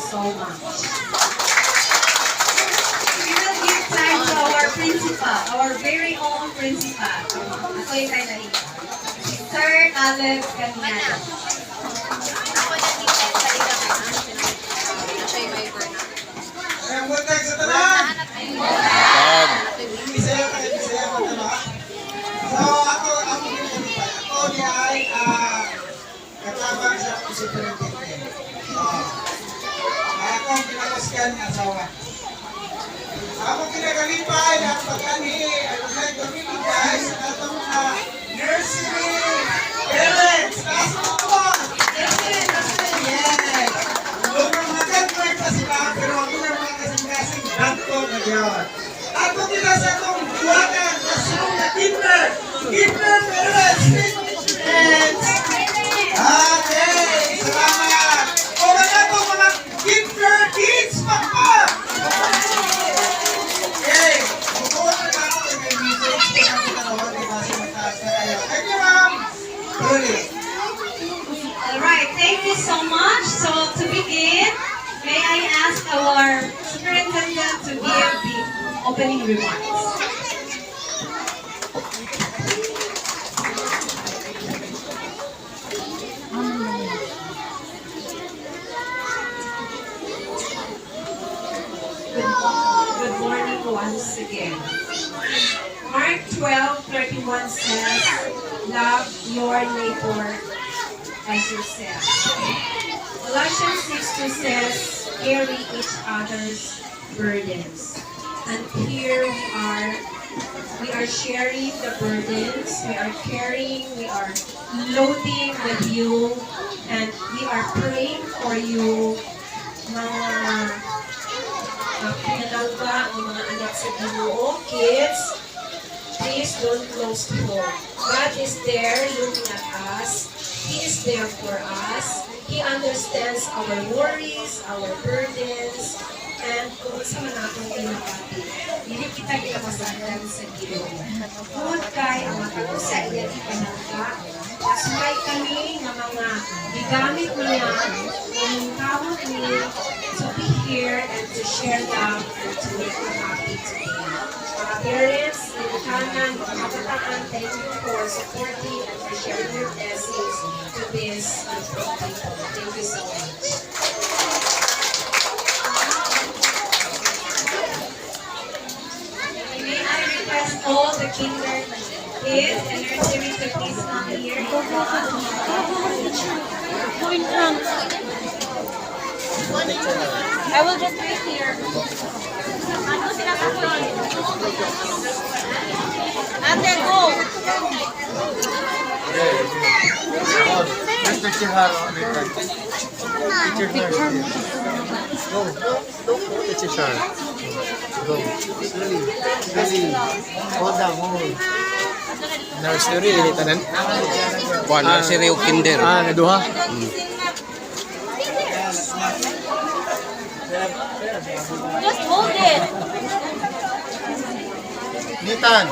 so much. We will give time to our principal, our very own principal. Ako yung tayo na Sir Alex Caniado. Ako na din sa salita ka na. Siya yung may burnout. Ayang buntag sa tanan! Bisaya ka, Bisaya ka tama. So, ako pinagpapay. Ako niya ay katabang sa superintendent. Ako ang pinakaskan ng asawa. Ako pinagalipay ang pag-ani. I would like to meet you guys sa atong nursery parents. Taas mo po! Yes! Lumang mag-admire pa sila, pero ako na mga kasing-kasing danto na yun. Ako kita sa itong buwakan, kasong na kinder! Kinder parents! Parents! Okay! Salamat! O mga ito mga kinder kids! Papa! Okay! Bukuha na ako yung may message ko na kinawag yung mga simataas na kayo. Thank you, ma'am! Truly! Alright, thank you so much. So to begin, may I ask our superintendent to give the opening remarks. Good morning once again. Mark 12:31 says, love your neighbor as yourself. Colossians 6:2 says, carry each other's burdens. And here we are sharing the burdens, we are carrying, we are loading with you, and we are praying for you, mga pinalangga, mga anak sa Ginoo, kids. Please don't close the door. God is there looking at us. He is there for us. He understands our worries, our burdens, and kung sa manatong pinapati, hindi kita kinapasagdan sa Ginoo. Huwag kay ang matapos sa iya ipanangga. Asmay kami ng mga gigamit niya, ng tawag niya, to be here and to share love and to make you happy today. Parents, kanan, kabataan, thank you for supporting and for sharing your blessings to this people. Thank you so much. May I request all the kinder kids and nursery to please come here. I will just wait here. Ano sila sa front? Ate, go! Mr. Chiharo, Teacher Nurse. Go. Teacher Chiharo. Go. Slowly. Slowly. Hold down. Hold. Nursery, ini tanan. Kuan nursery o kinder. Naduha. Just hold it. Nitan.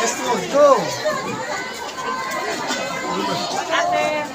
Just hold. Go. Ate.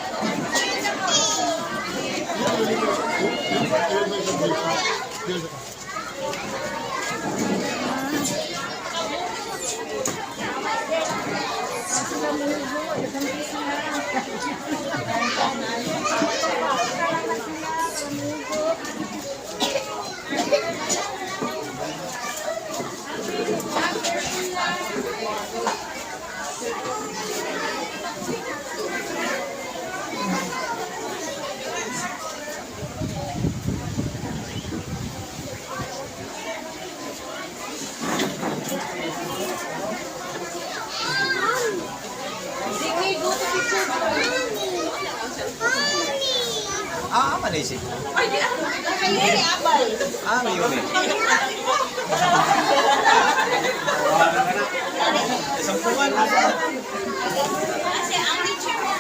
Malaysia. Ay, di ako. Ay, abal. Yun eh. Sampungan. Kasi ang teacher mo.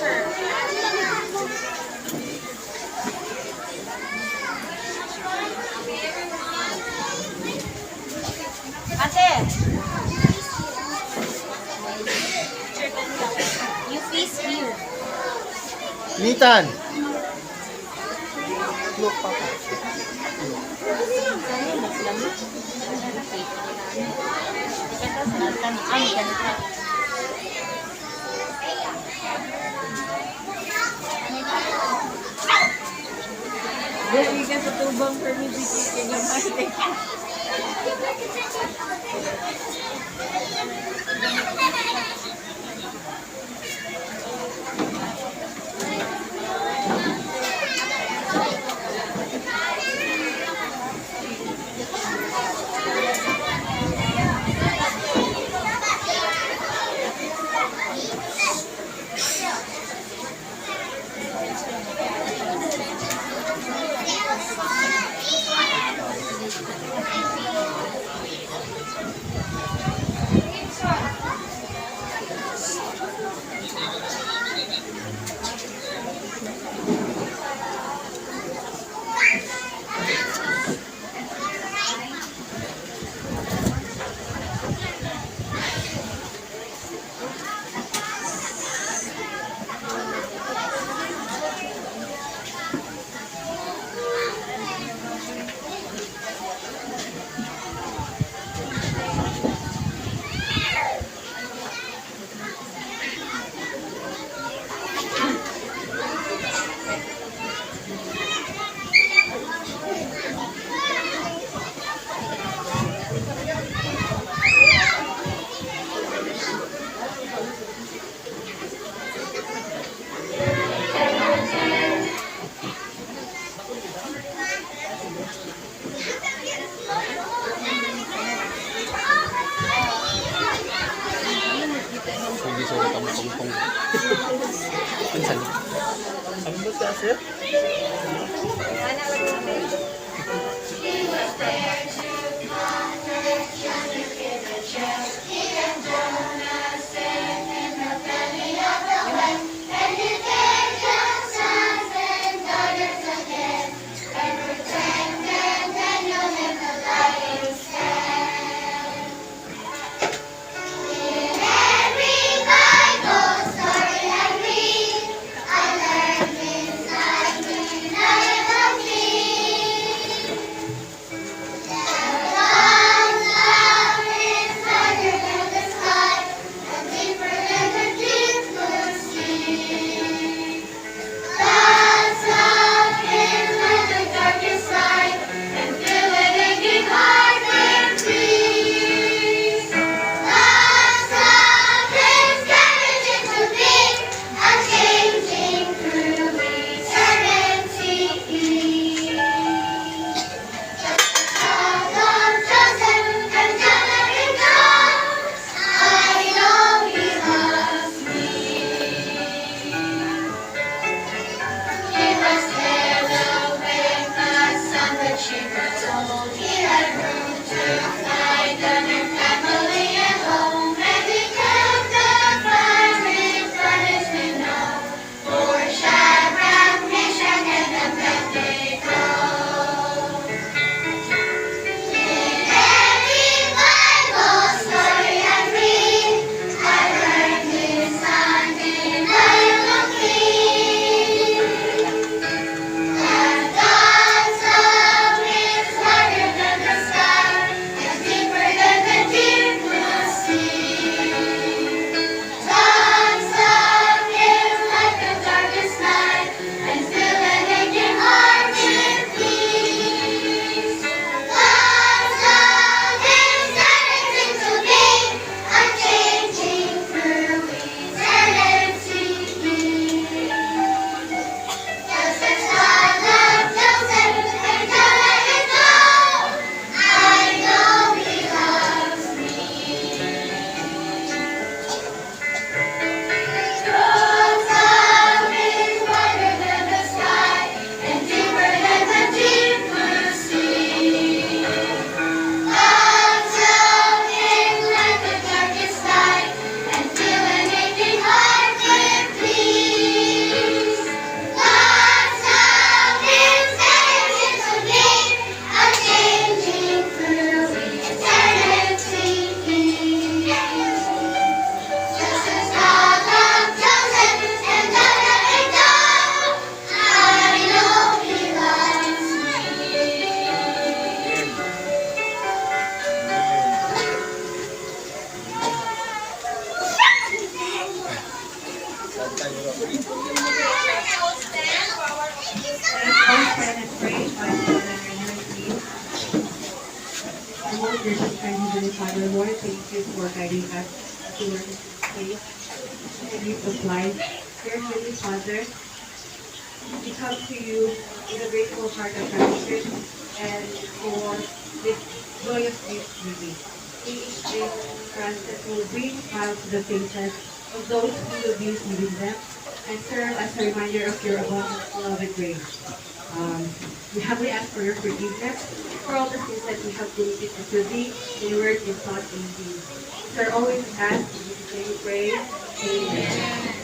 picture. Ate! You face here. Nitan. Dali ka sa tubang permit kaya Hindi sa utang pungpong. Pinsan. Ano ba siya, sir? all stand and pray, Father, in your name. Our most gracious and heavenly Father, Lord, thank you for guiding us to work in this place and gift of life. Dear Heavenly Father, we come to you with a grateful heart of gratitude and for this joyous gift giving. Each gift granted will bring smiles to the faces of those who will be receiving them and serve as a reminder of your abundant love and grace. We humbly ask for your forgiveness for all the sins that we have committed into thee in word, in thought, and deed. Sir, always ask, in Jesus' name we pray. Amen.